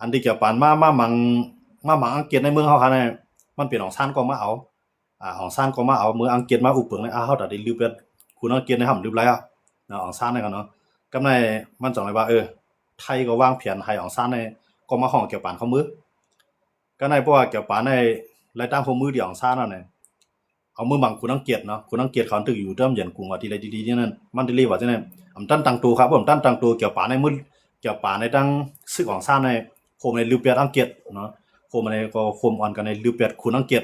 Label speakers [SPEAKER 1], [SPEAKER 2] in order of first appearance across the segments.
[SPEAKER 1] อันที่เกี่ยวปานมามังอังกฤษในเมืองเฮาค่ะเนี่ยมันเป็นของซ่านก็มาเอาของซ่านก็มาเอาเมืองอังกฤษมาอุปเปิงในเฮาตัดได้ลือเป็ดคุณอังกฤษในห่ำลือไรอ่ะนะของซ่านในกันเนาะกำในมันจังเลยว่าไทยก็วางแผนให้ของซ่านในก็มาห้องเกี่ยวปานเขามือก็ในเพราะว่าเกี่ยวปานในรายตั้งเขามือเดียวของซ่านนั่นน่ะเอามือบังคุณอังกฤษเนาะคุณอังกฤษเขาตึกอยู่เริ่มเหยียนกรุงว่าที่ไรดีๆนี่นั่นมันได้เรียกว่าจังได๋อำตั้นตังตูครับผมตั้นตังตูเกี่ยวปานในมือเกี่ยวปานในตั้งซึกของซ่านในโคมในลือเป็ดอังกฤษเนาะโคมในก็โคมอ่อนกันในลือเป็ดคุณอังกฤษ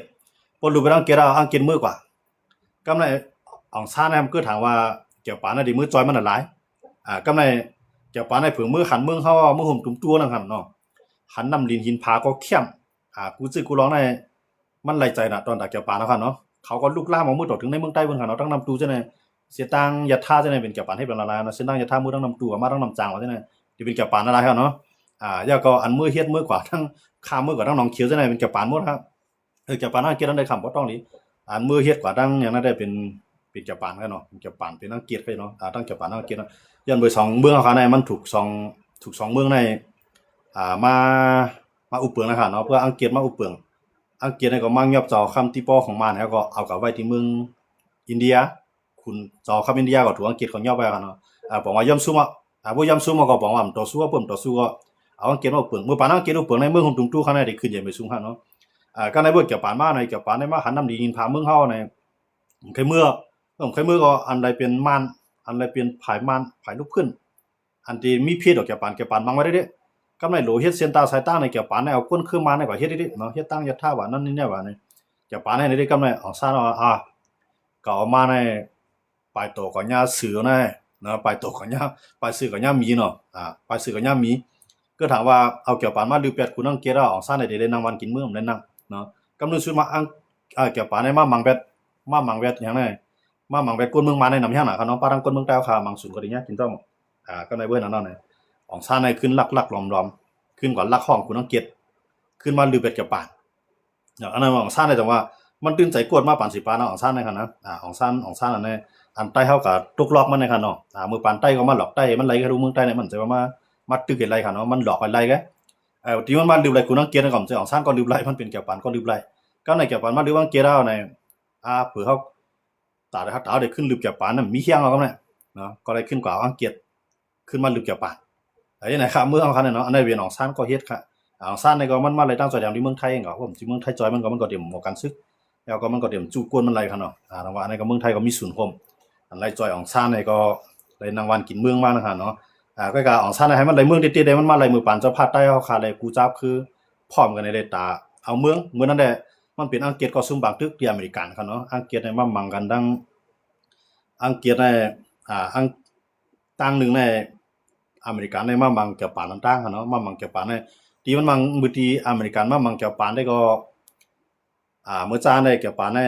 [SPEAKER 1] พอลือเป็ดอังกฤษอังกฤษมือกว่ากำในของซ่านในมันก็ถามว่าเกี่ยวปานในดีมือจอยมันหลายกำในเกี่ยวปานในผือมือขันมือเฮามือห่มตุ้มตัวนั่นหั่นเนาะหันนำลินหินผาก็เข้มกูจึกกูร้องในมันไหลใจน่ะตอนดักเกี่ยวปานเนาะครับเนาะเขาก็ลุกลามเอามือตอถึงในเมืองใต้เพิ่นคั่นเนาะตั้งนำตูจังได๋เสียตังยัดท่าจังได๋เป็นเกี่ยวปานให้เป็นละลายเนาะเสียตังยัดท่ามือตั้งนำตูมาตั้งนำจางว่าจังได๋ที่เป็นเกี่ยวปานอะไรครับเนาะแล้วก็อันมือเฮ็ดมือกว่าทั้งข้ามมือกว่าทั้งหนองเขียวจังได๋เป็นเกี่ยวปานหมดครับเกี่ยวปานอังกฤษนั้นได้คำบ่ต้องนี้อันมือเฮ็ดกว่าทั้งอย่างนั้นได้เป็นเกี่ยวปานกันเนาะเกี่ยวปานเป็นอังกฤษไปเนาะตั้งเกี่ยวปานอังกฤษเนาะย้อนไป2เมืองเขาในมันถูก2เมืองในมาอุปเปิงนะครับเนาะเพื่ออังกฤษมาอุปเปิงอังกฤษนี่ก็มั่งยอบจอคำที่ป้อของมันแล้วก็เอากลับไว้ที่เมืองอินเดียคุณจอคำอินเดียก็ถูกอังกฤษเขายอบไว้กันเนาะบอกว่าย่อมสู้มาบ่ย่อมสู้มาก็บอกว่าต่อสู้เพิ่มต่อสู้ก็เอาอังกฤษมาอุปเปิงเมื่อปานอังกฤษอุปเปิงในเมืองของตุงตู้ข้างในได้ขึ้นใหญ่ไปสูงคั่นเนาะก็ในเบิ่งเกี่ยวปานมาในเกี่ยวปานในมาหันน้ำดีหินผาเมืองเฮาในเคยเมื่อก็อันใดเป็นม่านอันใดเป็นผายม่านผายลูกขึ้นอันที่มีเพศดอกเกี่ยวปานมังไว้ได้กำไรโหลเฮ็ดเส้นตาสายตาในเกี่ยวปานในเอาก้นคือมาในก็เฮ็ดได้เนาะเฮ็ดตั้งยัดท่าว่านั่นนี่เนี่ยว่านี่เกี่ยวปานในได้กำไรออกซ่าเนาะก็เอามาในปลายโตก็ญาเสือในเนาะปลายโตก็ญาปลายเสือก็ญามีเนาะปลายเสือก็ญามีก็ถามว่าเอาเกี่ยวปานมาลือเป็ดคุณอังเกตออกซ่าในได้นางวันกินมื้อได้นั่งเนาะกำนึงสุดมาอังเกี่ยวปานในมามังแวดหยังไงมามังแวดก้นเมืองมาในนำหยังน่ะครับเนาะปารังก้นเมืองใต้ขามังสุนก็ได้ญากินต้องก็ในเบิ่นนั่นเนาะออกซ่าในขึ้นลักๆล้อมๆขึ้นกว่าลักห้องคุณอังเกตขึ้นมาลือเป็ดเกี่ยวปานเนาะอันนั้นของซ่าในจังว่ามันตื่นใจกวดมาปานสิปานเนาะของซ่าในคั่นนะของซ่าอันนี้อันใต้เฮาก็ตกลอกมันในคั่นเนาะมือปานใต้ก็มาหลอกใต้มันไหลก็รู้เมืองใต้เนี่ยมันจะว่ามาตึกเฮ็ดไรคั่นเนาะมันหลอกไปไรกะที่มันมาลือไรคุณอังเกตก็มันจะของซ่าก็ลือไรมันเป็นเกี่ยวปานก็ลือไรก็ในเกี่ยวปานมาลืออังเกตเอาในเผื่อเฮาตาได้ขึ้นลือเกี่ยวปานน่ะมีเฮียงเอาก็เนี่ยเนาะก็ได้ขึ้นกว่าอังเกตขึ้นมาลือเกี่ยวปานไอ้ไหนครับเมืองเขาเนี่ยเนาะอันนี้เวียนของซ่านก็เฮ็ดค่ะของซ่านนี่ก็มันมาเลยตั้งใจอย่างที่เมืองไทยเองก็ผมที่เมืองไทยจอยมันก็เตรียมหมอกันซึกแล้วก็มันก็เตรียมจู้กวนมันไรคั่นเนาะรางวัลในก็เมืองไทยก็มีศูนย์รวมอันไรจอยของซ่านนี่ก็ได้รางวัลกินเมืองมานะครับเนาะก็ของซ่านให้มันได้เมืองติดๆได้มันมาไรมือปานเจ้าภาคใต้เฮาคาเลยกูจับคือพร้อมกันในได้ตาเอาเมืองนั้นแหละมันเป็นอังกฤษก็ซุ่มบางตึกที่อเมริกันคั่นเนาะอังกฤษได้มามั่งกันดังอังกฤษได้อังต่างหนึ่งในอเมริกันในมามังเกี่ยวปานต่างๆเนาะมามังเกี่ยวปานในที่มันมังมือที่อเมริกันมามังเกี่ยวปานได้ก็เมื่อจานได้เกี่ยวปานใน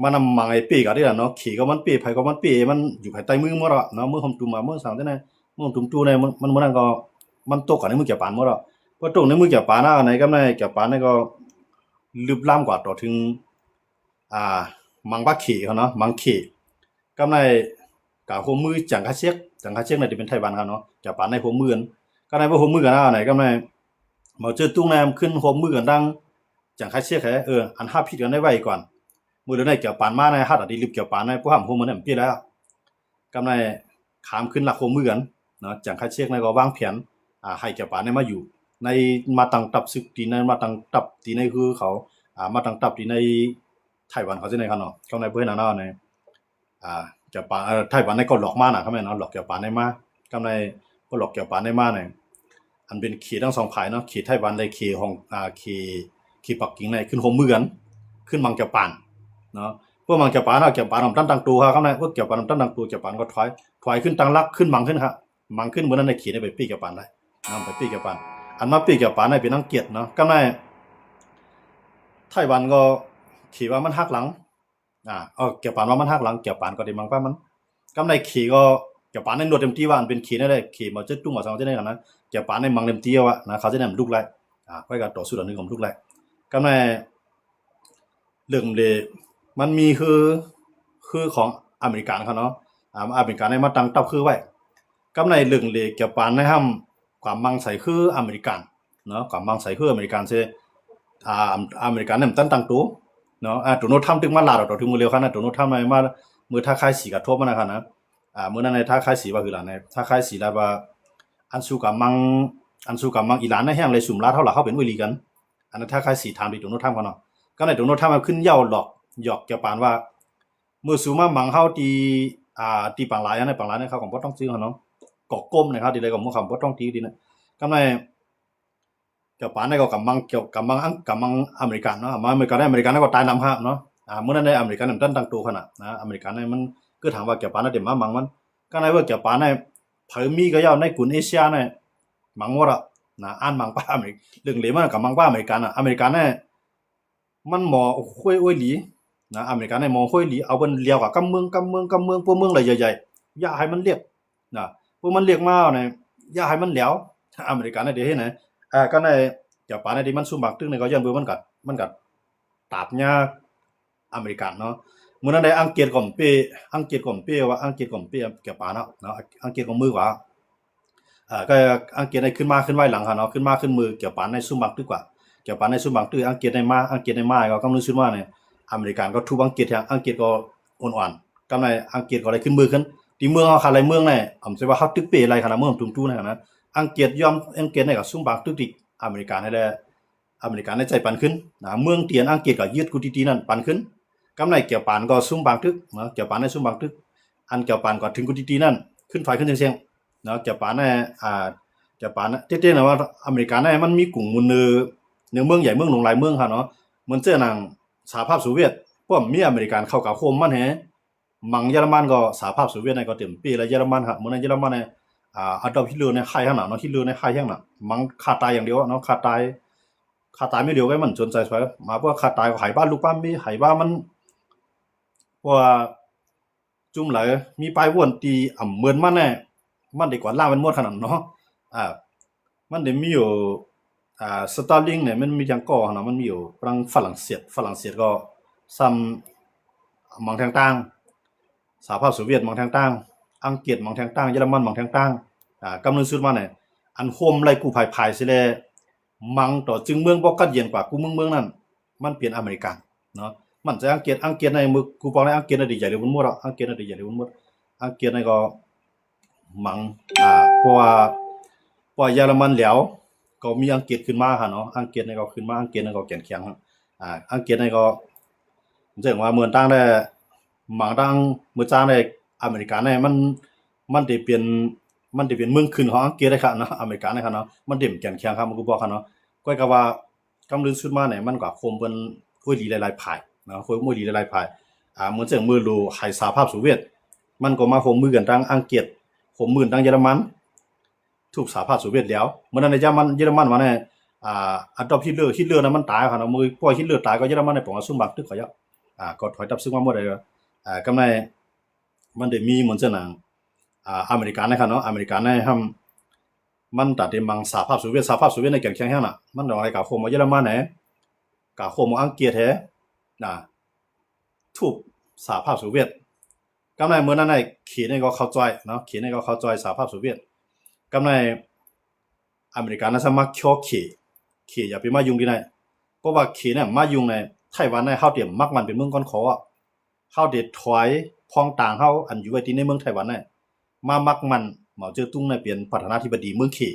[SPEAKER 1] มันมังไอ้ปีก็ได้เนาะขี่ก็มันปีไผก็มันปีมันอยู่ภายใต้มือหมดอ่ะเนาะมือหอมตุ่มมามือสั่งจังได๋มือหอมตุ่มตู้ในมันนั้นก็มันตกกันในมือเกี่ยวปานหมดอ่ะพอตกในมือเกี่ยวปานนะไหนก็ในเกี่ยวปานนี่ก็ลึบล้ำกว่าต่อถึงมังบักขี่เขาเนาะมังขี่ก็ในกะหัวมือจังคาเช็กน่ะที่เป็นไต้หวันครับเนาะจะปานในหัวมือกันก็ในหัวมือกันไหนก็ในมาเจอตุ้งแนมขึ้นหัวมือกันดังจังคาเช็กอัน5ผิดกันได้ไว้ก่อนมื้อเดี๋ยวในเกี่ยวปานมาในฮัดอดีลิบเกี่ยวปานในผู้ห้ำหัวมือนั้นเปียแล้วก็ในขามขึ้นหลักหัวมือกันเนาะจังคาเช็กในก็วางแผนให้เกี่ยวปานในมาอยู่ในมาตั้งตับศึกที่ในมาตั้งตับที่ในคือเขามาตั้งตับที่ในไต้หวันเขาสิไหนครับเนาะเขาในเบิ่นเนาะในเกี่ยวปานไต้หวันในก็หลอกมาน่ะครับแม่เนาะหลอกเกี่ยวปานในมากำในก็หลอกเกี่ยวปานในมาเนี่ยอันเป็นขี่ทั้ง2ฝ่ายเนาะขี่ไต้หวันได้ขี่ของขี่ปักกิ่งในขึ้นโฮมมือกันขึ้นมังเกี่ยวปานเนาะพวกมังเกี่ยวปานเกี่ยวปานตั้งตัวครับในพวกเกี่ยวปานตั้งตัวเกี่ยวปานก็ถอยขึ้นตั้งลักขึ้นมังขึ้นครับมังขึ้นมื้อนั้นได้ขี่ได้ไปปี้เกี่ยวปานได้นำไปปี้เกี่ยวปานอันมาปี้เกี่ยวปานในเป็นอังกฤษเนาะกำในไต้หวันก็ขี่ว่ามันหักหลังเกี่ยวปานว่ามันหักหลังเกี่ยวปานก็ได้มังว่ามันกำไรขี่ก็เกี่ยวปานในหนวดเต็มที่ว่ามันเป็นขี่ได้เลยขี่มาจะตุ้งมา2จะได้กันนะเกี่ยวปานในมังเต็มที่ว่านะเขาจะนำลูกไล่ไว้ก็ต่อสู้อันนึงของลูกไล่กำไรเรื่องเลยมันมีคือของอเมริกันเขาเนาะอเมริกันในมาตั้งตับคือไว้กำไรเรื่องเลยเกี่ยวปานในห้ำความมังใส่คืออเมริกัน เนาะกับมังใส่เพื่ออเมริกันเซอเมริกันเนี่ยตั้งตั้งตัวเนาะตัวโน้ตทำถึงมาลาดถึงมือเร็วขนาดตัวโน้ตทำมามือท่าคายสีกับทบมันนะครับนะมือนั้นในท่าคายสีว่าคือหลานในท่าคายสีแล้วว่าอันสู้กับมังอีหลานในแห้งเลยสุ่มลาเท่าไหร่เขาเป็นวิลีกันอันนั้นท่าคายสีทำดีตัวโน้ตทำกันเนาะก็ในตัวโน้ตทำมาขึ้นเย่าหลอกหยอกแกปานว่ามือสูมามังเข้าตีปังหลายในปังหลายเนี่ยเขาของพ่อต้องซื้อเขาเนาะกอกก้มนะครับดีเลยของมือเขาพ่อต้องตีดีนะก็ในเกี่ยวปานในก็กับมังเกี่ยวกับมังอเมริกันเนาะมาอเมริกันได้ก็ตายนำฮะเนาะเมื่อนั้นในอเมริกันเนี่ยตั้งตัวขนาดนะอเมริกันเนี่ยมันก็ถามว่าเกี่ยวปานในเดี๋ยวมามังมันก็ในว่าเกี่ยวปานในเพิ่มมีก็ย่อในกลุ่มเอเชียเนี่ยมังว่านะอ่านมังป้าอเมริกเรื่องเหลวมันกับมังป้าอเมริกันอเมริกันเนี่ยมันหมอห้วยหลีนะอเมริกันเนี่ยหมอห้วยหลีเอาเป็นเลี้ยวกับกำเมืองพวกเมืองอะไรใหญ่ๆอย่าให้มันเรียกนะพวกมันเรียกมาเนี่ยอย่าให้มันเหลวอเมริกันเนี่ยเดี๋ยวให้ไหนก็ในเกี่ยวปานในที่มันซุ่มบักตึ้งในก็ย้อนเบื่อมันกัดตาบยาอเมริกันเนาะเมื่อนั้นได้อังกฤษก่อมเป้ว่าอังกฤษก่อมเป้เกี่ยวปานเนาะอังกฤษก่อมมือว่าก็อังกฤษในขึ้นไว้หลังค่ะเนาะขึ้นมือเกี่ยวปานในซุ่มบักตึ้งกว่าเกี่ยวปานในซุ่มบักตึ้งอังกฤษในมาก็กำลังซุ่มว่าเนี่ยอเมริกันก็ทุบอังกฤษอังกฤษก็อ่อนๆกำในอังกฤษก็ได้ขึ้นมือขึ้นที่เมืองเขาอะไรเมืองเนี่ยผมจะว่าเขาตึกเป้อะไรขนาดเมืองตุ้ๆนะอังกฤษในกับซุ่มบักตึ้งติอเมริกันให้ได้อเมริกันในใจปันขึ้นนะเมืองเตียนอังกฤษก็ยึดกุฏิตีนั่นปันขึ้นกำในเกี่ยวปานก็ซุ่มบักตึกเนาะเกี่ยวปานในซุ่มบักตึกอันเกี่ยวปานก็ถึงกุฏิตีนั่นขึ้นไฟขึ้นเสียงเนาะเกี่ยวปานในเกี่ยวปานเต้ๆนะว่าอเมริกันในมันมีกลุ่มมุนเนื้อเมืองใหญ่เมืองหลวงหลายเมืองค่ะเนาะเหมือนเจ้านางสหภาพโซเวียตพวกมีอเมริกันเข้ากับโคมมันแฮมังเยอรมันก็สหภาพโซเวียตในก็เต็มปีแล้วเยอรมันฮะเหมือนในเยอรมันในอัดดอฮิตเลอร์ในค่ายข้างหน้าเนาะฮิตเลอร์ในค่ายข้างหน้ามังฆ่าตายอย่างเดียวเนาะฆ่าตายไม่เดียวก็มันสนใจไปมาพวกฆ่าตายหายบ้านลูกป้ามีหายบ้านมันว่าจุ่มไหลมีปลายวนตีเหมือนมันแน่มันดีกว่าล่ามันหมดขนาดเนาะมันได้มีอยู่สตาร์ลิงเนี่ยมันมีอย่างก่อนะมันมีอยู่ฝรั่งเศสก็ซ้ำมังทางต่างสหภาพโซเวียตมังทางต่างอังกฤษมังทางต่างเยอรมันมังทางต่างกำลังสุดมาเนี่ยอันโฮมไรกูภายสิแลมังต่อจึงเมืองบ่กัดเย็นกว่ากูเมืองนั้นมันเปลี่ยนอเมริกันเนาะมันจะอังกฤษในมือกูบอกในอังกฤษน่ะดีใหญ่เลยมันหมดอ่ะอังกฤษน่ะดีใหญ่เลยมันหมดอังกฤษในก็มังเพราะว่าเยอรมันแล้วก็มีอังกฤษขึ้นมาค่ะเนาะอังกฤษในก็ขึ้นมาอังกฤษในก็แข็งอังกฤษในก็จังว่าเมืองต่างได้มังต่างเมืองต่างได้อเมริกันเนี่ยมันได้เป็นเมืองขึ้นของอังกฤษได้ค่ะเนาะอเมริกันได้ค่ะเนาะมันเด่มแข็งครับมันก็บอกค่ะเนาะก็ก็ว่ากำลึงสุดมาเนี่ยมันก็คมเป็นห้วยหลีหลายๆภายเนาะห้วยหลีหลายๆภายเหมือนจังมือรูให้สหภาพโซเวียตมันก็มาคมมือกันทั้งอังกฤษคมมือทั้งเยอรมันถูกสหภาพโซเวียตแล้วเมื่อนั้นในเยอรมันว่าเนี่ยอัดอล์ฟฮิตเลอร์นั้นมันตายค่ะเนาะมือพวกฮิตเลอร์ตายก็เยอรมันในปองซุ่มบักตึกก็เยอะก็ถอยทับซึ่งมาหมดเลยกำในมันได้มีเหมือนจังนั้นอเมริกันนะครับเนาะอเมริกันเนี่ยมันตัดได้มังสหภาพโซเวียตในแข็งแรงน่ะมันดอกให้กับโคมเยอรมันเนี่ยกับโคมอังกฤษแท้ถูกสหภาพโซเวียตกำในเมื่อนั้นในขีในก็เข้าใจเนาะขีในก็เข้าใจสหภาพโซเวียตกำในอเมริกันน่ะสมัครชั่วขีอย่าไปมายุ่งดีไหนเพราะว่าขีเนี่ยมายุ่งในไต้หวันในเฮาเตรียมมักมันเป็นเมืองก้อนขอเฮาเด็ดถอยพองต่างเฮาอันอยู่ไว้ที่ในเมืองไต้หวันเนี่ยมามักมันเหมาเจ๋อตุ้งเนี่ยเปลี่ยนประธานาธิบดีเมืองขี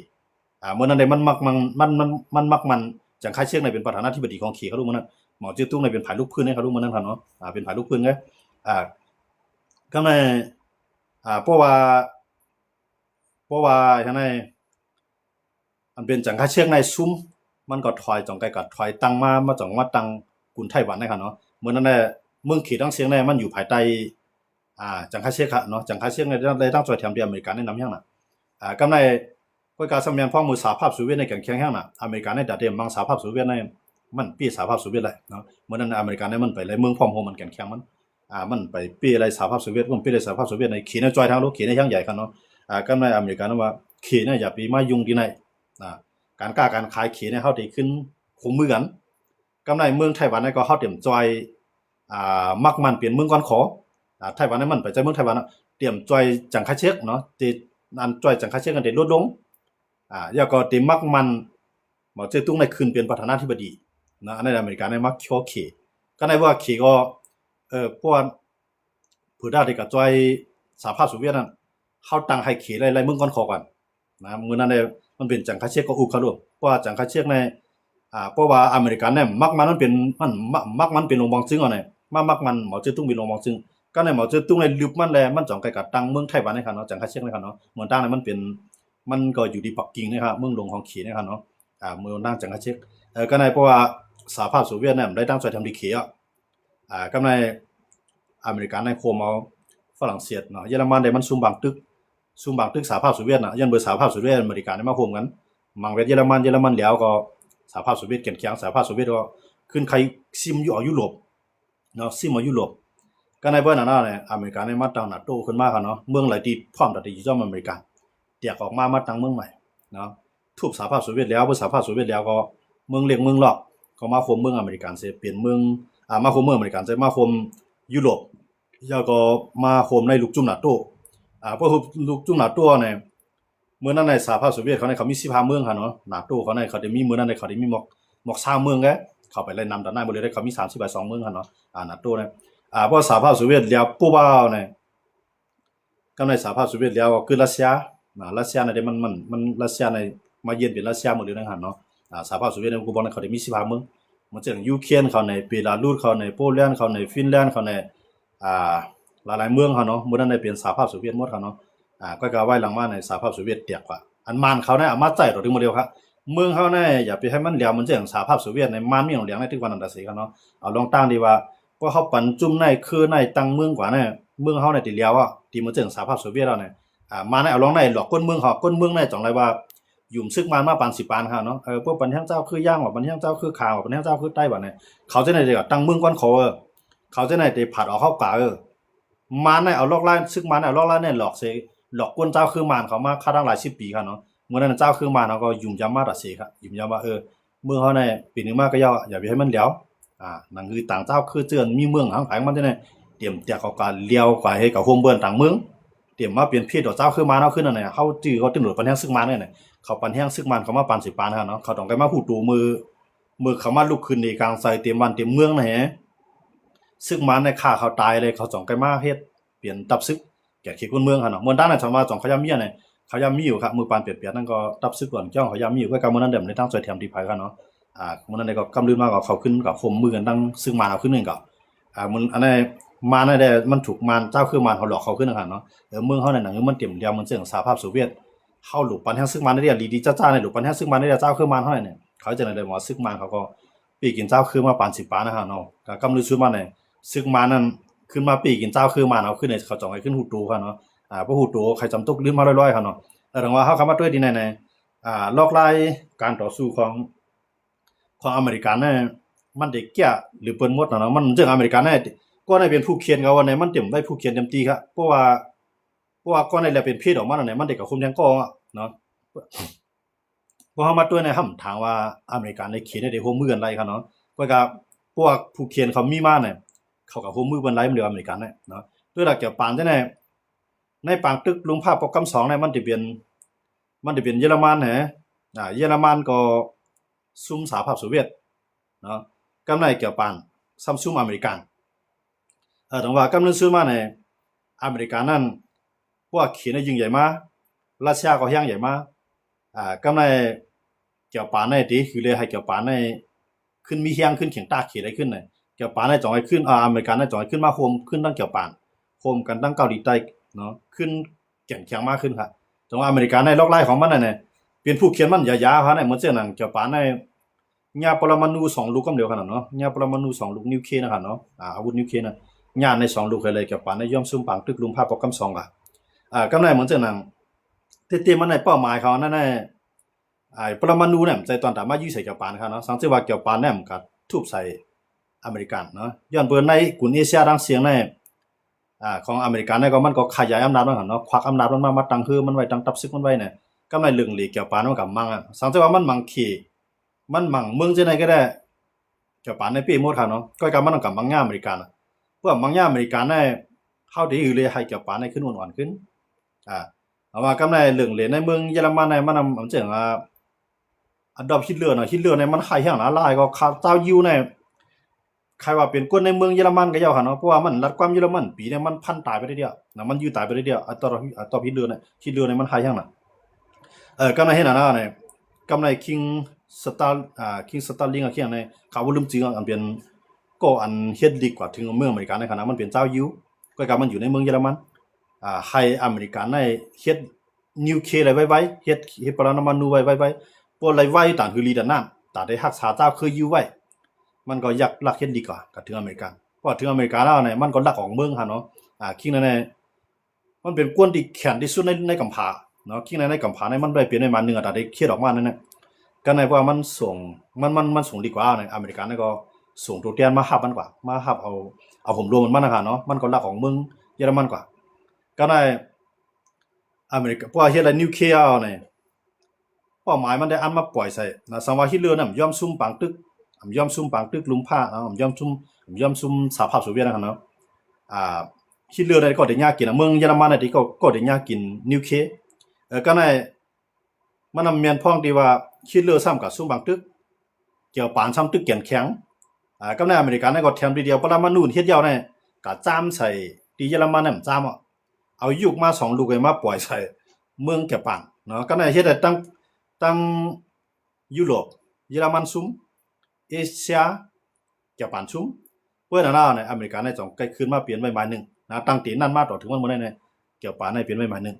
[SPEAKER 1] เมื่อนั้นได้มันมักมันจังค่ายเชียงเนี่ยเป็นประธานาธิบดีของขีเขารู้มื้อนั้นเหมาเจ๋อตุ้งเนี่ยเป็นผายลูกพื้นให้เขารู้มื้อนั้นครับเนาะเป็นผายลูกพื้นไงก็ในเพราะว่าจังได๋อันเป็นจังค่ายเชียงในซุ่มมันก็ถอยจังไกก็ถอยตั้งมาจังว่าตั้งกรุงไต้หวันได้ครับเนาะเมื่อนั้นได้เมืองขีทั้งเชียงในมันอยู่ภายใต้จังค่ายเชียงค่ะเนาะจังค่ายเชียงในได้ตั้งจอยแถมที่อเมริกันในนำยังน่ะกำในก็การสำเนียงพ้องมือสหภาพโซเวียตในแข็งแรงน่ะอเมริกันในดัดเดมมังสหภาพโซเวียตในมันปีสหภาพโซเวียตเลยเนาะเมื่อนั้นอเมริกันในมันไปเลยเมืองพร้อมโฮมันแข็งมันไปปีอะไรสหภาพโซเวียตมันปีอะไรสหภาพโซเวียตในขีในจอยทางโลกขีในยังใหญ่ครับเนาะกำในอเมริกันว่าขีเนี่ยอย่าไปมายุ่งที่ไหนการกล้าการขายขีเนี่ยเฮาได้ขึ้นคุมมือกันกำในเมืองไต้หวันในก็เฮาเตรียมจอยมักมันเปลี่ยนเมืองก่อนขอไต้หวันในมันไปใจเมืองไต้หวันเตรียมจอยจังค่าเช็คเนาะที่อันจอยจังค่าเช็คกันได้ลดลงแล้วก็ติมักมัน หมอเจ้ตุ้งในขึ้นเป็นประธานาธิบดีนะในอเมริกาในมักเขียวเขก็ในว่าเขก็พวกผู้ได้ที่กับจอยสหภาพโซเวียตนั้นเขาตั้งให้เขไล่เมืองก่อนขอกันนะมื้อนั้นเนี่ยมันเป็นจังคาเชกก็อุกเขาลูกเพราะว่าจังคาเชกในเพราะว่าอเมริกันเนี่ยมันเป็นมักมันเป็นลงบองซึ่งเอาเนี่ยมักมันหมอเจ้ตุ้งเป็นลงบองซึ่งก็ในหมอเจ้ตุ้งในลึกมันแลมันจ่องไกลกับตั้งเมืองไต้หวันในคั่นเนาะจังคาเชกในคั่นเนาะเมืองตั้งนั้นมันเป็นมันก็อยู่ที่ปักกิ่งนะครับเมืองหลวงของเขในคั่นเนาะเมืองตั้งจังคาเชกก็ในเพราะว่าสหภาพโซเวียตเนี่ยได้ตั้งใจทำดีเขก็ในอเมริกันในโคมเอาฝรั่งเศสเนาะเยอรมันได้มันซุ่มบางตึกสหภาพโซเวียตน่ะยันเบอร์สหภาพโซเวียตอเมริกันได้มาโฮมกันมังเวทเยอรมันแล้วก็สหภาพโซเวียตแข็งแข็งสหภาพโซเวียตก็ขึ้นใครซิมอยู่ยุโรปเนาะซิมยุโรปก็ในเบอร์นั้นเนี่ยอเมริกันได้มาตั้ง NATO ขึ้นมาครับเนาะเมืองหลายที่พร้อมที่จะอเมริกันแตกออกมาตั้งเมืองใหม่เนาะทุบสหภาพโซเวียตแล้วเบอร์สหภาพโซเวียตแล้วก็เมืองเล็กเมืองหลอกก็มาโฮมเมืองอเมริกันเสียเปลี่ยนเมืองมาโฮมเมืองอเมริกันเสียมาโฮมยุโรปแล้วก็มาโฮมในลูกจุ่ม NATO เพราะลูกจุ่ม NATO เนี่ยเมื่อนั้นในสหภาพโซเวียตเขามี15เมืองค่ะเนาะ NATO เขาได้มีเมื่อนั้นเขาได้มีหมอก20เมืองแกเข้าไปไล่นำด้านหน้าบ่เลยได้เขามี32เมืองค่ะเนาะNATO เนี่ยเพราะสหภาพโซเวียตแล้วปุ๊บว่าเนี่ยก็ในสหภาพโซเวียตแล้วก็คือรัสเซียเนี่ยมันรัสเซียในมาเยือนเป็นรัสเซียหมดเลยนะครับเนาะสหภาพโซเวียตในกูบอกเขาได้มี15เมืองมันจะยูเครนเขาในเบลารุสเขาในโปแลนด์เขาในฟินแลนด์เขาในหลายๆเมืองเขาเนาะเมื่อนั้นได้เป็นสหภาพโซเวียตหมดเขาเนาะก็ไว้หลังมาในสหภาพโซเวียตเตียกกว่าอันมันเขาเนี่ยมาใจตัวถึงโมเดลครับเมืองเขาเนี่ยอย่าไปให้มันเหลียวมันจะอย่างสหภาพโซเวียตในมันมีของเหลียงในทุกวันนั้นสิครับเนาะเอาลองตั้งดีว่าเขาปั่นจุ่มในคือในตั้งเมืองกว่าเนี่ยเมืองเขาในติเหลียวอ่ะที่มันจะอย่างสหภาพโซเวียตเราเนี่ยมาในเอาลองในหลอกก้นเมืองเขาก้นเมืองในจ่องไรว่ายุ่มซึกมันมาปาน10ปานค่ะเนาะพวกปันแห้งเจ้าคือย่างว่าปันแห้งเจ้าคือข่าวปันแห้งเจ้าคือใต้บ่เนี่ยเขาจะในเดียวตั้งเมืองก้อนเขาจะในเดียวผัดออกเข้ากามาในเอาลอกล้านซึกมันเอาลอกล้านเนี่ยหลอกเสหลอกก้นเจ้าคือมันเขามาค่าตั้งหลาย10ปีค่ะเนาะเมื่อนั้นเจ้าคือมันเขาก็ยุ่มยำมาตัดเสค่ะยุ่มยำว่าเมืองเขาในปีนึงมากก็อย่าไปให้มันเหลียวนั่นคือต่างเจ้าคือเจือนมีเมืองหางขายมันจะเนี่ยเตรียมเตียเขาการเลี้ยวกว่าให้กับโฮมเบิร์นต่างเมืองเตรียมมาเปลี่ยนเพศดอกเจ้าคือมาเอาขึ้นนั่นน่ะเขาจื้อเขาตึ้งหลุดปันแห้งซึกมันเนี่ยเขาปันแห้งซึกมันเขามาปัน10ปานค่ะเนาะเขาต้องไปมาหูตูมือเขามาลุกขึ้นในกลางใส่เตรียมวันเตรียมเมืองนะฮะซึกมันในฆ่าเขาตายเลยเขาจ่องไปมาเฮ็ดเปลี่ยนตับซึกแก่เขตคนเมืองค่ะเนาะเมืองด้านนั้นชาวมาจ่องเขายามเมียเนี่ยเขายามมีอยู่ครับมือปานเปลี่ยนนั่นก็ตับซึกก่อนจ้องเขายามมีอยู่ก็กำมื้อนั้นเดิมในทางซอยแถมที่ไผค่ะเนาะมื้อนั้นก็กำลือมาก็เขาขึ้นกับข่มมือกันตั้งซึ่งมาเอาขึ้นนึงก็มันอันนั้นมานั่นได้มันถูกมารเจ้าคือมารเขาหลอกเขาขึ้นนะครับเนาะเมืองเฮานั่นน่ะมันเต็มเดียวมันเสื่อมสหภาพโซเวียตเฮาหลุปันแห่งซึ่งมารได้ดีๆจ้าๆในหลุปันแห่งซึ่งมารได้เจ้าคือมารเฮาเนี่ยเขาจะได้หมอซึ่งมารเขาก็ปีกินเจ้าคือมาปาน10ปานนะครับเนาะก็กำลือซื้อมาเนี่ยซึ่งมารนั้นขึ้นมาปีกินเจ้าคือมารเอาขึ้นในเขาจ่องให้ขึ้นหูตูครับเนาะเพราะหูตูใครจำตกลืมมาร้อยๆครับเนาะแต่ว่าเฮาเข้ามาด้วยดีในลอกลายการต่อสู้ของอเมริกันเนี่ยมันได้แก่หรือเปิ้นหมดเนาะมันจังอเมริกันเนี่ยก็ได้เป็นผู้เขียนก็ว่าในมันเต็มได้ผู้เขียนเต็มที่ครับเพราะว่าก็ได้แล้วเป็นเพศออกมาเนี่ยมันได้กับคุมแดงก็เนาะพอเฮามาตัวในห้ำถามว่าอเมริกันได้เขียนได้โฮมมือกันไรครับเนาะก็กับพวกผู้เขียนเขามีมาเนี่ยเขากับโฮมมือเปิ้นไรมันเดียวอเมริกันเนี่ยเนาะด้วยหลักเกี่ยวปานจังในปางตึกลุงภาพโปรแกรม2เนี่ยมันสิเป็นเยอรมันแหเยอรมันก็ซุ่มสหภาพโซเวียตเนาะกำไรเกี่ยวปานซัมซุงอเมริกันแต่ว่ากำลังซื้อมาในอเมริกันนั้นพวกเขียนได้ยิ่งใหญ่มากรัสเซียก็แห้งใหญ่มากกำไรเกี่ยวปานในติคือเลยให้เกี่ยวปานในขึ้นมีแห้งขึ้นเขียงตาเขียนได้ขึ้นเนี่ยเกี่ยวปานในจ่องให้ขึ้นอเมริกันในจ่องให้ขึ้นมาโฮมขึ้นตั้งเกี่ยวปานโฮมกันตั้งเกาหลีใต้เนาะขึ้นแข็งแข็งมากขึ้นครับแต่ว่าอเมริกันในลอกไล่ของมันเนี่ยเป็นผู้เขียนมันยาวๆครับเนี่ยเหมือนเจ้าหนังเกี่ยวปานในญาปรมาณู2ลูกก็เดียวกันเนาะญาปรมาณู2ลูกนิวเคลียร์นะครับเนาะอาวุธนิวเคลียร์นะญาใน2ลูกเลยเกี่ยวปานในย่อมซุ่มปางตึกลุมภาพโปรแกรม2อ่ะกำไรเหมือนเจ้าหนังเต็มๆมันในเป้าหมายเขานั่นแน่ปรมาณูเนี่ยใจตอนตามมายื้อใส่เกี่ยวปานครับเนาะสังเกตว่าเกี่ยวปานเนี่ยมันก็ทุบใส่อเมริกันเนาะย้อนเปิ้นในกลุ่มเอเชียดังเสียงในของอเมริกันเนี่ยก็มันก็ขยายอำนาจมันหั่นเนาะควักอำนาจมันมาตั้งคือมันไว้ตั้งตับซึกมันไว้เนี่ยกำไรเรื่องหลีเกี่ยวปานมันก็มั่งสังเกตว่ามันมั่งขี้มันมั่งเมืองจังได๋ก็ได้เกี่ยวปานในปีหมดครับเนาะก็กำมันกับมั่งย่าอเมริกันเพื่อมั่งย่าอเมริกันได้เฮาได้อยู่เลยให้เกี่ยวปานในขึ้นอ่อนๆขึ้นเอาว่ากำไรเรื่องเหรียญในเมืองเยอรมันในมันนำจังว่า อันดับฮิตเลอร์น่ะฮิตเลอร์เนี่ยมันใครแห่งนะลายก็ข้าเจ้ายิวเนี่ยใครว่าเป็นคนในเมืองเยอรมันก็ยาวหั่นเนาะเพราะว่ามันรัฐความเยอรมันปีเนี่ยมันพันตายไปได้เดียวนะมันอยู่ตายไปได้เดียวอันตอนฮิตเลอร์เนี่ยมันใครแห่งน่ะกำไรเห็นน่ะเนี่ยกำไรคิงสตาร์ลิงอ่ะเคียงในเขาบ่ลืมจริงอันเป็นก็อันเฮ็ดดีกว่าถึงเมืองอเมริกันในขณะมันเป็นเจ้ายิวก็กลับมันอยู่ในเมืองเยอรมันให้อเมริกันในเฮ็ดนิวเคลียร์อะไรไว้เฮ็ดปรมาณูไว้พวกอะไรไว้ต่างคือลีดันนั่นแต่ได้รักษาเจ้าคืออยู่ไว้มันก็อยากรักเฮ็ดดีกว่ากับถึงอเมริกันเพราะถึงอเมริกันแล้วเนี่ยมันก็รักของเมืองหั่นเนาะคิงนั้นเนี่ยมันเป็นกวนที่แข็งที่สุดในกำผาเนาะคิงนั้นในกำผาเนี่ยมันได้เปลี่ยนในมันนึงแต่ได้เคลียร์ออกมานั่นน่ะก็ในว่ามันส่งมันส่งดีกว่าเนี่ยอเมริกันเนี่ยก็ส่งตัวแทนมาฮับมันกว่ามาฮับเอาผมรวมมันนะครับเนาะมันก็รักของเมืองเยอรมันกว่าก็ในอเมริกาพวกเฮ็ดอะไรนิวเคลียร์เนี่ยเป้าหมายมันได้อันมาปล่อยใส่นะสังว่าฮิตเลอร์น่ะย่อมซุ่มปังตึกย่อมซุ่มปังตึกลุมผ้าย่อมซุ่มสหภาพโซเวียตนะครับเนาะอ่าฮิตเลอร์ได้ก็ได้ยากกินเมืองเยอรมันน่ะที่ก็ได้ยากกินนิวเคลียร์ก็ในมันแม่นพ้องที่ว่าฮิตเลอร์ซ้ำกับซุ่มปังตึกเกี่ยวปานซ้ำตึกแก่นแข็งก็ในอเมริกันน่ะก็แถมทีเดียวปรมาณูเฮ็ดยาวเนี่ยก็จ้ามใส่ที่เยอรมันน่ะจ้ามเอายุกมา2ลูกให้มาปล่อยใส่เมืองแก่ปานเนาะก็ในเฮ็ดได้ตั้งยุโรปเยอรมันซุ่มเอเชียแก่ปานซุ่มเพื่อนน่ะเนี่ยอเมริกันเนี่ยจงใกล้ขึ้นมาเปลี่ยนใบไม้นึงนะตั้งตีนั้นมาต่อถึงมันบ่ได้เนี่ยแก่ปานเนี่ยเปลี่ยนใบไม้นึง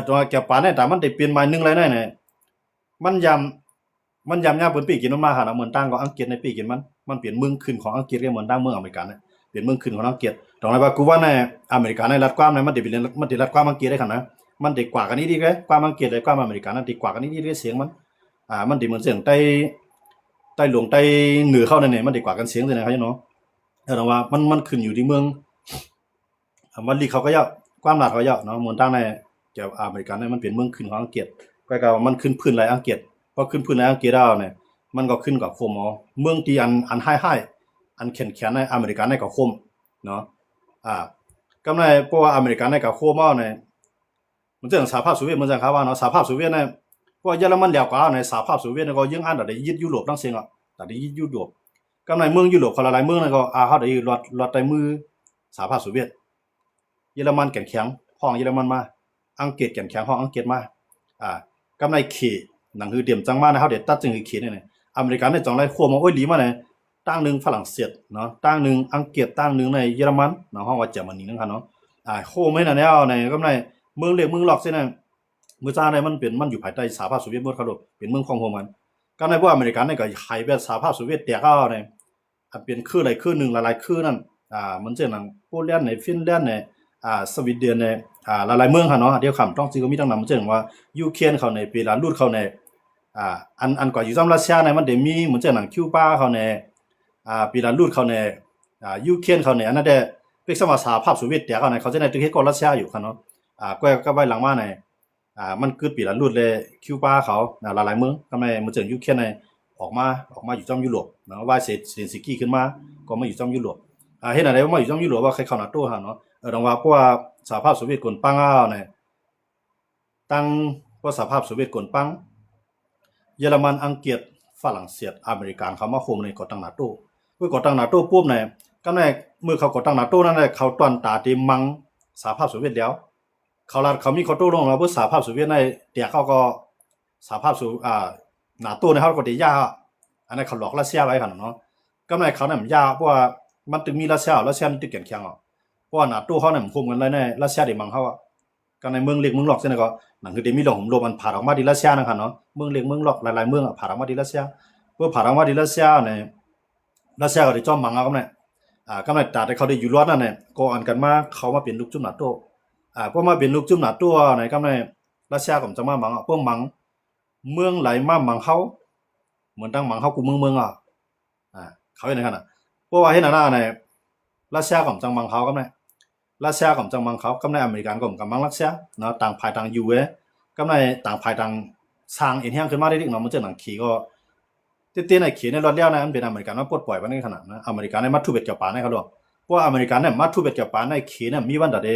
[SPEAKER 1] ตัวแก่ปานเนี่ยแต่มันได้เปลี่ยนไม้นึงเลยเนี่ยมันยามเปิ้นปีกินมันมาหาเหมือนตั้งของอังกฤษในปีกินมันเปลี่ยนเมืองขึ้นของอังกฤษก็เหมือนตั้งเมืองอเมริกันเนี่ยเปลี่ยนเมืองขึ้นของอังกฤษตรงนั้นว่ากูว่าในอเมริกันในรัฐความเนี่ยมันได้เป็นมันได้รัฐความอังกฤษได้คั่นนะมันได้กว่ากันนี้ดีแกความอังกฤษได้ความอเมริกันนั่นดีกว่ากันนี้ดีเสียงมันมันดีเหมือนเสียงใต้หลวงใต้เหนือเข้านั่นเนี่ยมันดีกว่ากันเสียงเลยนะครับเนาะแต่ว่ามันขึ้นอยู่ที่เมืองมันลีเขาก็ยาวความหลาดเขายาวเนาะเหมือนตั้งในแถวอเมริกันเนี่ยมันเป็นเมืองขึ้นของอังกฤษก็มันขึ้นพื้นหลายอังกฤษพอขึ้นพื้นหลายอังกฤษแล้วเนี่ยมันก็ขึ้นกับโคมเมืองที่อันไฮอันแข็งในอเมริกันในก็โคมเนาะกำไรเพราะว่าอเมริกันในก็โคมเนี่ยมันจะสหภาพโซเวียตมันจะครับว่าเนาะสหภาพโซเวียตเนี่ยเพราะเยอรมันแล้วก็ในสหภาพโซเวียตก็ยังอันได้ยึดยุโรปทั้งเสียงแต่ได้ยึดยุโรปกำไรเมืองยุโรปคนละหลายเมืองนั่นก็เขาได้รอดใต้มือสหภาพโซเวียตเยอรมันแข็งห้องเยอรมันมาอังกฤษแข็งห้องอังกฤษมากำไรขี่หนังคือเดี่ยมจังมานะเขาเด็ดตัดจึงคือขี่เนี่ยอเมริกันเนี่ยจังไรขั้วมาโอ้ยหลีมาเนี่ยตั้งหนึ่งฝรั่งเศสเนาะตั้งหนึ่งอังกฤษตั้งหนึ่งในเยอรมันเนาะห้องว่าเจอมันนี่นะครับเนาะโคไม่น่ะแล้วในกำไรเมืองเล็กเมืองหลอกเส้นนั้นเมื่อจ้าเนี่ยมันอยู่ภายใต้สหภาพโซเวียตหมดครับเป็นเมืองของโฮมันก็ในพวกอเมริกันเนี่ยก็หายไปสหภาพโซเวียตแตกเอาเนี่ยเป็นคืออะไรคือหนึ่งหลายๆคือนั่นมันเช่นหนังโปแลนด์ในฟินแลนด์ในสวีเดนในหลายๆเมืองค่ะเนาะเดียวคำต้องจริงก็มีตั้งนานมันเช่นว่ายูเครนเขาในเบลารุสเขาในอันก่อนอยู่ซ้ำรัสเซียในมันเดมีเหมือนเช่นหนังคิวบาเขาในเบลารุสเขาในยูเครนเขาในอันนั้นได้เป็นสมาสหภาพโซเวียตแตกเขาในเขาจะในตึกเฮกอรัสเซียอยู่ค่ะเนาะก็ไว้หลังมาในมันคือปีละรุ่นเลยคิวบาเขาหลายๆเมืองทำไมมันเจอยูเครนในออกมาอยู่จอมยุโรปเนาะว่าเซนซิกี้ขึ้นมาก็มาอยู่จอมยุโรปเห็นอะไรว่ามาอยู่จอมยุโรปว่าใครเข้านาโต้ฮะเนาะดังว่าเพราะว่าสหภาพโซเวียตกลปังเนี่ยตั้งเพราะสหภาพโซเวียตกลปังเยอรมันอังกฤษฝรั่งเศสอเมริกันเขามาคุมในก่อตั้งนาโต้เมื่อก่อตั้งนาโต้ปุ๊บเนี่ยก็ในเมื่อเขาก่อตั้งนาโต้นั่นแหละเขาตอนตาตีมังสหภาพโซเวียตแล้วเขามีข้อโต้ลงแล้วเพื่อสหภาพโซเวียตในเตียเขาก็สหภาพนาโต้ในเขาก็เดียอันนั้นเขาหลอกรัสเซียไว้กันเนาะก็ในเขาเนี่ยมันยากเพราะว่ามันถึงมีรัสเซียมันติดแข็งเพราะว่านาโต้เขาเนี่ยมันคุมกันเลยในรัสเซียเดียมังเขาก็ในเมืองเล็กเมืองหลอกเส้นก็หนังคือเดมีหลงผมโดนมันผ่าออกมาดิรัสเซียนะครับเนาะเมืองเล็กเมืองหลอกหลายๆเมืองผ่าออกมาดิรัสเซียเพื่อผ่าออกมาดิรัสเซียเนี่ยรัสเซียก็ได้จ้อมมังเอาก็เนี่ยก็ในแต่เขาได้อยู่รอดนั่นเนี่ยก็อันกันมาเขามาเป็นลูกจุ่มนาโต้เพราะมาเป็นลูกจุ่มนาโต้ในก็ในรัสเซียก็จะมามังพวกมังเมืองไหลมามังเขาเหมือนตั้งมังเขากูเมืองเขาอย่างนั้นเพราะว่าเห็นหน้าในรัสเซียก็จังมังเขาก็เนี่ยรัสเซียก็จังมังเขาก็ในอเมริกันก็กับมังรัสเซียเนาะต่างภายต่างอยู่ก็ในต่างภายต่างสร้างเอ็นแห้งขึ้นมาได้ดิเนาะมันจะหนังขี่ก็เต้นในขี่ในรถเลี้ยวนะมันเป็นอเมริกันมาปลดปล่อยไปในขนาดนะอเมริกันในมัดทุบเบ็ดเกี่ยวปานในเขาด้วยเพราะอเมริกันเนี่ยมัดทุบเบ็ดเกี่ยวปานในขี่เนี่ยมีวันแต่เด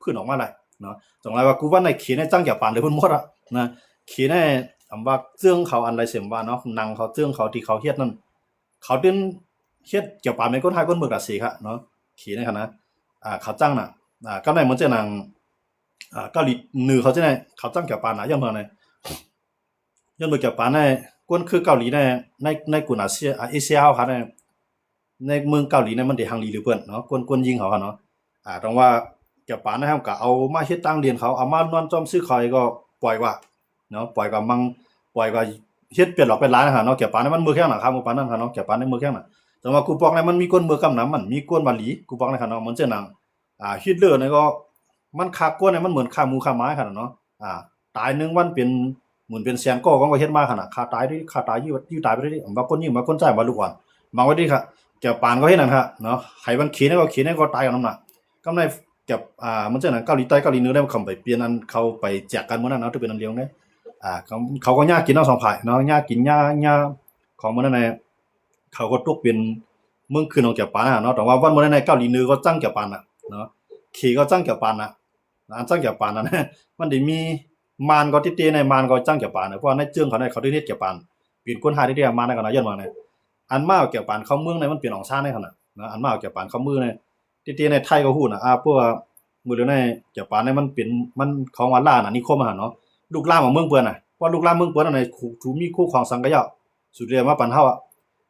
[SPEAKER 1] พื้นออกมาเลยเนาะตรงไรว่ากูว่าในขี่ในจ้างเกี่ยวปานเลยพุ่นหมดนะขี่ใน ว่าเจื้องเขาอันไรเสียมว่าเนาะหนังเขาเจื้องเขาที่เขาเฮ็ดนั่นเขาเดินเฮ็ดเกี่ยวปานในคนไทยคนเมืองละสิครับเนาะขี่นี่คั่นนะเขาจ้างน่ะก็ได้เหมือนเจ้าหนังเกาหลีเหนือเขาจะได้เขาจ้างเกี่ยวปานน่ะย่อมเมืองในย่อมเมืองเกี่ยวปานในกวนคือเกาหลีในกลุ่มอาเซียเอเชียเฮาครับในเมืองเกาหลีเนี่ยมันได้ฮังลีหรือเปิ้นเนาะกวนยิงเขาเนาะต้องว่าเกี่ยวปานนะครับก็เอามาเฮ็ดตั้งเรียนเขาเอามานอนจอมซื้อคอยก็ปล่อยว่าเนาะปล่อยก็มังปล่อยก็เฮ็ดเปลี่ยนหลอกเป็นล้านนะครับเนาะเกี่ยวปานนั้นมันมือแข้งน่ะครับปานนั้นครับเนาะเกี่ยวปานในมือแข้งน่ะแต่ว่ากูปองเนี่ยมันมีก้นมือกำน้ำมันมีก้นวาลีกูปองนะครับเนาะเหมือนเจ้าหนังฮิตเลอร์เนี่ยก็มันฆ่าก้นเนี่ยมันเหมือนฆ่าหมูฆ่าไม้ขนาดเนาะตาย1วันเป็นหมื่นเป็นแสนก็เฮ็ดมาขนาดฆ่าตายอยู่ตายไปได้ว่าคนยิงว่าคนจ่ายว่าลูกอ่อนบางไว้ดิครับเกี่ยวปานก็เฮ็ดนั่นครับเนาะไผมันเขียนให้ก็ตายกันนำน่ะกำไรกับมันเจ้าหนังเกาหลีใต้เกาหลีเหนือได้เข้าไปเปลี่ยนอันเข้าไปแจกกันมื้อนั้นเนาะถือเป็นอันเลี้ยงเด้เขาก็ย่ากินทั้ง2ฝ่ายเนาะย่ากินย่าของมื้อนั้นน่ะเขาก็ตกเป็นเมืองคืนของเกี่ยวปานเนาะแต่ว่าวันมื้อนั้นในเกาหลีเหนือก็จังเกี่ยวปานน่ะเนาะขี่ก็จังเกี่ยวปานน่ะอันจังเกี่ยวปานนั่นมันได้มีมานก็ติเตในมานก็จังเกี่ยวปานเพราะว่าในเจื้องเขาเขาได้เฮ็ดเกี่ยวปานเป็นคนหาที่มานในกันเนาะย้อนมาเนี่ยอันมาเกี่ยวปานเข้าเมืองในมันเป็นของชาติในขนาดนะอันมาเกี่ยวปานเข้ามือในติเตในไทยก็ฮู้น่ะพวกมื้อเดียวในเกี่ยวปานในมันเป็นมันของว่าล้านนิคมเนาะลูกหลานของเมืองเปิ้นน่ะเพราะลูกหลานเมืองเปิ้นอันไหนถูมีคู่ครองสังกะยะสุดเรียมาปันเฮา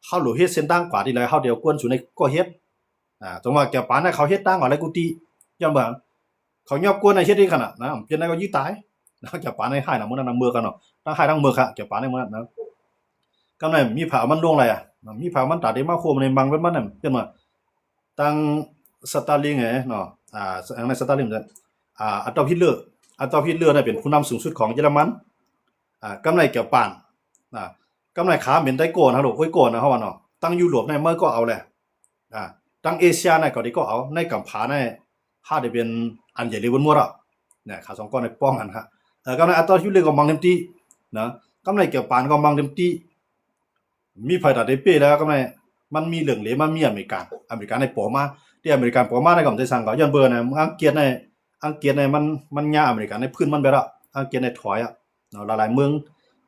[SPEAKER 1] เฮาหลูเฮ็ดเส้นทางกว่าที่ไรเฮาเดียวกวนสู่ในก็เฮ็ดตรงว่าเกี่ยวปานเขาเฮ็ดตั้งอะไรกุฏิย่อมเบิ่งเขายอบกวนในเฮ็ดได้ขนาดนะเป็นได้ก็ยื้อตายนะเกี่ยวปานในให้น่ะมื้อนั้นเมือกันเนาะทั้งให้ทั้งเมือค่ะเกี่ยวปานในมื้อนั้นนะกำไรมีผามันลงอะไรมีผามันตาได้มาโคมในบังเป็นมันน่ะเป็นว่าตั้งสตาลิงเนาะในสตาลิงนั่นอัตอล์ฟฮิตเลอร์น่ะเป็นผู้นำสูงสุดของเยอรมันกำไรเกี่ยวปานกำไรขาเหม็นได้โกนฮะลูกโอ้ยโกนนะเฮาว่าเนาะตั้งยุโรปในเมื่อก็เอาแหละตั้งเอเชียในก็ได้ก็เอาในกัมพาในหาได้เป็นอันใหญ่เลยบนหมดอ่ะเนี่ยขา2ก้อนในป้องกันฮะกำไรอัตราฮิตเลอร์ก็มังเต็มที่นะกำไรเกี่ยวปานก็มังเต็มที่มีไผตัดได้เป้แล้วกำไรมันมีเหลืองเหลมันมีอเมริกันในปอมาที่อเมริกันปอมาในก็ได้สั่งก็ย้อนเบอร์นะอังกฤษในมันยาอเมริกันในพื้นมันไปแล้วอังกฤษในถอยอ่ะเนาะหลายๆเมือง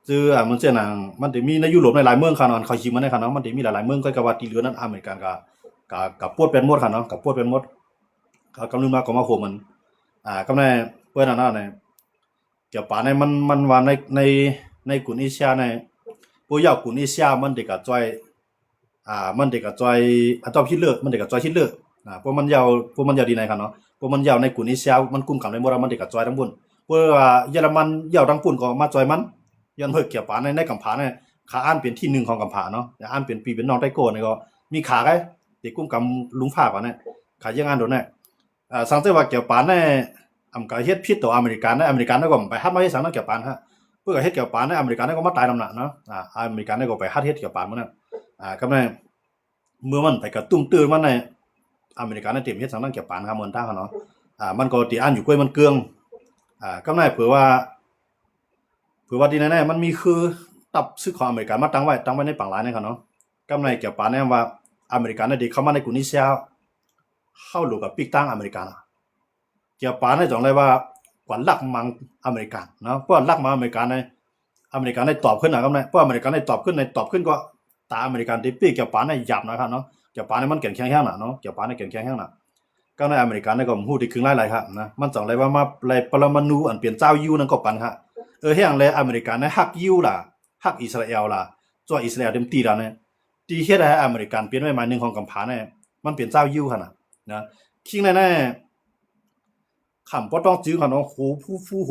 [SPEAKER 1] คือมันเสียหนังมันจะมีในยุโรปในหลายเมืองค่ะเนาะเขาชิมมันได้ค่ะเนาะมันจะมีหลายๆเมืองก็ว่าที่เหลือนั้นอเมริกันกับปวดเป็นหมดค่ะเนาะกับปวดเป็นหมดกำลังมาก็มาโหมันกำในเปิ้นน่ะเนี่ยเกี่ยวปานในมันว่าในกลุ่มเอเชียในพวกยาวกลุ่มเอเชียมันเด็กก็จ้อยมันเด็กก็จ้อยอันตอบฮิตเลอร์มันเด็กก็จ้อยฮิตเลอร์พวกมันยาวดีไหนค่ะเนาะพวกมันยาวในกลุ่มเอเชียมันกลุ่มกันได้หมดมันเด็กก็จ้อยทั้งบุญเพราะว่าเยอรมันยาวทั้งปุ่นก็มาจ้อยมันย้อนเพิ่นเกี่ยวปานในกัมพาเนี่ยขาอ่านเป็นที่1ของกัมพาเนาะอ่านเป็นปีเป็นน้องไต้โกนี่ก็มีขาไกที่กุ้มกำลุงฝากว่าเนี่ยขายังอ่านโดนเนี่ยสังเกตว่าเกี่ยวปานในก็เฮ็ดผิดต่ออเมริกันอเมริกันก็ไปฮัดมาเฮ็ดสังเกี่ยวปานฮะเพื่อเฮ็ดเกี่ยวปานในอเมริกันก็มาตายนำหนักเนาะอเมริกันก็ไปฮัดเฮ็ดเกี่ยวปานมื้อนั้นก็ในเมื่อมันไปกระตุ้มตื้อมันในอเมริกันเต็มเฮ็ดสังเกี่ยวปานครับเหมือนทางเนาะมันก็ที่อ่านอยู่กล้วยมันเกลืองก็ในเผื่อว่าที่แน่ๆมันมีคือตับซื้อของอเมริกันมาตั้งไว้ในปังหลายนี่ครับเนาะกำไรเกี่ยวปานเนี่ยว่าอเมริกันได้เข้ามาในกลุ่มนี้เสียเข้าหลูกับปิกตั้งอเมริกันเกี่ยวปานเนี่ยจังเลยว่ากว่าลักมังอเมริกันเนาะเพราะลักมาอเมริกันได้ตอบขึ้นน่ะกำไรเพราะอเมริกันได้ตอบขึ้นก็ตาอเมริกันที่ปีเกี่ยวปานเนี่ยหยับนะครับเนาะเกี่ยวปานเนี่ยมันแข็งแข็งน่ะเนาะเกี่ยวปานเนี่ยแข็งแข็งน่ะก็ในอเมริกันเนี่ยก็ฮู้ที่ครึ่งหลายๆครับนะมันจังเลยว่ามาไล่ปรมาณูอันเปลี่ยนเจ้ายูนั่นก็ปันฮะแห่งเลยอเมริกันเนี่ยฮักยูล่ะฮักอิสราเอลล่ะจ้อยอิสราเอลเต็มตีแล้วเนี่ยที่เฮ็ดให้อเมริกันเปลี่ยนไว้หมายนึงของกัมพาเนี่ยมันเปลี่ยนเจ้ายูหั่นน่ะนะคิงแน่ๆคำบ่ต้องจื้อค่ะเนาะโหผู้โห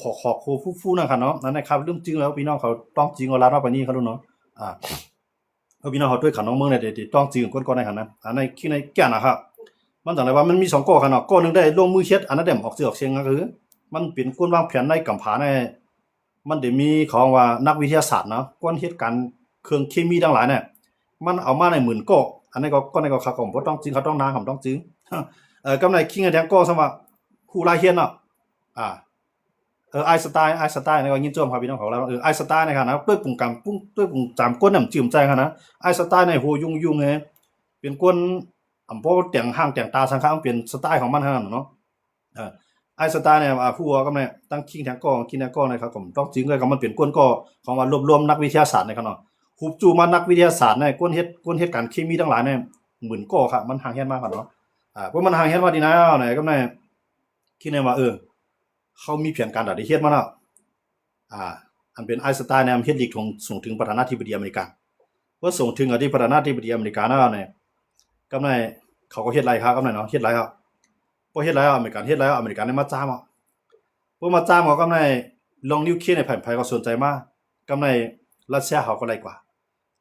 [SPEAKER 1] ขอกโหผู้นั่นค่ะเนาะนั่นนะครับเรื่องจริงแล้วพี่น้องเขาต้องจริงเอาลาดมาปานนี้เขาดูเนาะเพราะพี่น้องเขาด้วยขันน้องเมืองเนี่ยที่ต้องจริงก้นๆในคั่นนะอันในคิงในแก่นะครับมันจังได๋ว่ามันมี2ก้อค่ะเนาะก้อนึงได้ลงมือเฮ็ดอันนั้นได้ออกชื่อออกเสียงก็คือมันเป็นคนวางแผนในกัมพาเนี่ยมันได้มีของว่านักวิทยาศาสตร์เนาะก้อนเฮ็ดการเครื่องเคมีทั้งหลายเนี่ยมันเอามาในหมื่นก้ออันนี้ก็ในก็คักของบ่ต้องจริงเขาต้องนางต้องจริงกำไรคิงแดงก้อซะว่าผู้ลายเฮียนเนาะไอน์สไตน์นี่ก็ยินจมครับพี่น้องของเราไอน์สไตน์นะครับนะด้วยปุ่งจามก้นน้ำจืมใจครับนะไอน์สไตน์ในโหยุ่งไงเป็นก้นอำพอแต่งห้างแต่งตาสังขารเป็นสไตล์ของมันหั่นเนาะไอ ไอน์สไตน์เนี่ยผู้ว่าก็เนี่ยตั้งคิงแทงก้องคิงแทงก้องนะครับผมต้องจริงเลยก็มันเป็นก้นก็ของว่ารวมนักวิทยาศาสตร์นะครับเนาะฮูบจูมานักวิทยาศาสตร์เนี่ยก้นเฮ็ดการเคมีทั้งหลายเนี่ยหมื่นก็ครับมันห่างเฮียนมากครับเนาะเพราะมันห่างเฮียนมาดีนะเนี่ยก็เนี่ยคิดเนี่ยว่าเขามีแผนการได้เฮ็ดมาแล้วอันเป็นไอน์สไตน์เนี่ยเฮ็ดลีกของส่งถึงประธานาธิบดีอเมริกาว่าส่งถึงอดีตประธานาธิบดีอเมริกาเนี่ยก็เนี่ยเขาก็เฮ็ดไรครับก็เนี่ยเนาะเฮ็ดไรครับพอเฮ็ดไรอเมริกันเฮ็ดไรอเมริกันเนี่ยมาจ้างพวกมาจ้างก็ในลองนิวเคลียร์ในแผ่นไพ่ก็สนใจมากก็ในรัสเซียเขาก็ไล่กว่า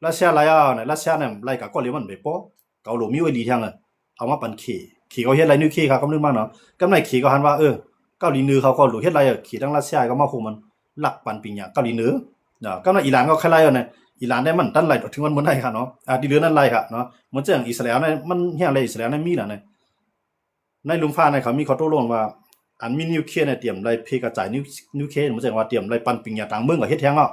[SPEAKER 1] รัสเซียไล่ในรัสเซียเนี่ยไล่กับก็เรียกมันไปโป๊ะเกาหลีมีไว้ดีทั้งเลยเอามาปั่นขี่เขาเฮ็ดไรนิวเคลียร์ครับก็นึกมากเนาะก็ในขี่ก็หันว่าเกาหลีเหนือเขาก็รู้เฮ็ดไรขี่ทั้งรัสเซียก็มาคุมมันหลักปั่นปิงอย่างเกาหลีเหนือเนาะก็ในอิหร่านก็คล้ายๆเนี่ยอิหร่านได้มันตั้นไล่ถึงมันบ่ได้ค่ะเนาะดีเหลือนั่นไล่ค่ะเนาะเหมือนจังอิสราเอลเนี่ยมันเฮียอะไรอิสราเอลเนี่ยมีน่ะเนี่ยในลุมฟ้าเนี่ยเขามีข้อตกลงว่าอันมีนิวเคลียร์เนี่ยเตรียมไล่เพกระจายนิวเคลียร์เหมือนจังว่าเตรียมไล่ปั่นปิงอย่างต่างเมืองก็เฮ็ดแท้งเนาะ